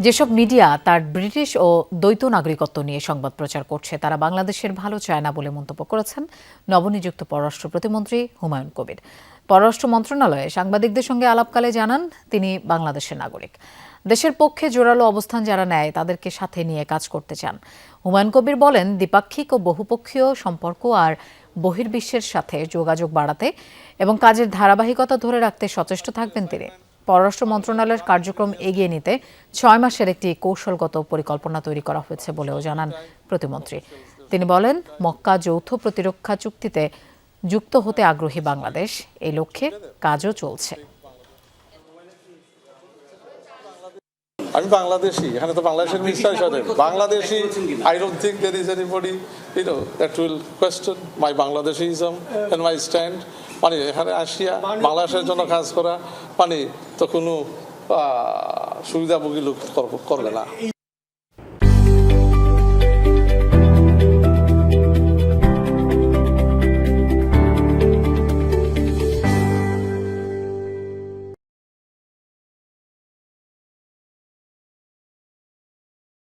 যেসব মিডিয়া তার ব্রিটিশ ও দ্বৈত নাগরিকত্ব নিয়ে সংবাদ প্রচার করছে তারা বাংলাদেশের ভালো চায় না বলে মন্তব্য করেছেন নবনিযুক্ত পররাষ্ট্র প্রতিমন্ত্রী হুমায়ুন কবির। পররাষ্ট্র মন্ত্রণালয়ে সাংবাদিকদের সঙ্গে আলাপকালে জানান তিনি বাংলাদেশের নাগরিক। দেশের পক্ষে জোরালো অবস্থান যারা নেয় তাদেরকে সাথে নিয়ে কাজ করতে চান। হুমায়ুন কবির বলেন, দ্বিপাক্ষিক ও বহুপক্ষীয় সম্পর্ক আর বহির্বিশ্বের সাথে যোগাযোগ বাড়াতে এবং কাজের ধারাবাহিকতা ধরে রাখতে সচেষ্ট থাকবেন তিনি। পররাষ্ট্র মন্ত্রণালয়ের কার্যক্রম এগিয়ে নিতে ৬ মাসের একটি কৌশলগত পরিকল্পনা তৈরি করা হয়েছে বলেও জানান প্রতিমন্ত্রী। তিনি বলেন, মক্কা যৌথ প্রতিরক্ষা চুক্তিতে যুক্ত হতে আগ্রহী বাংলাদেশ, এই লক্ষ্যে কাজও চলছে। আমি বাংলাদেশি, এখানে তো বাংলাদেশের মিনিস্টার হিসেবে Bangladeshi. I don't think there is anybody that will question my Bangladeshism and my stand. মানে এখানে আসিয়া বাংলাদেশের জন্য কাজ করা মানে তো কোনো সুবিধাভোগী লোক করবে না।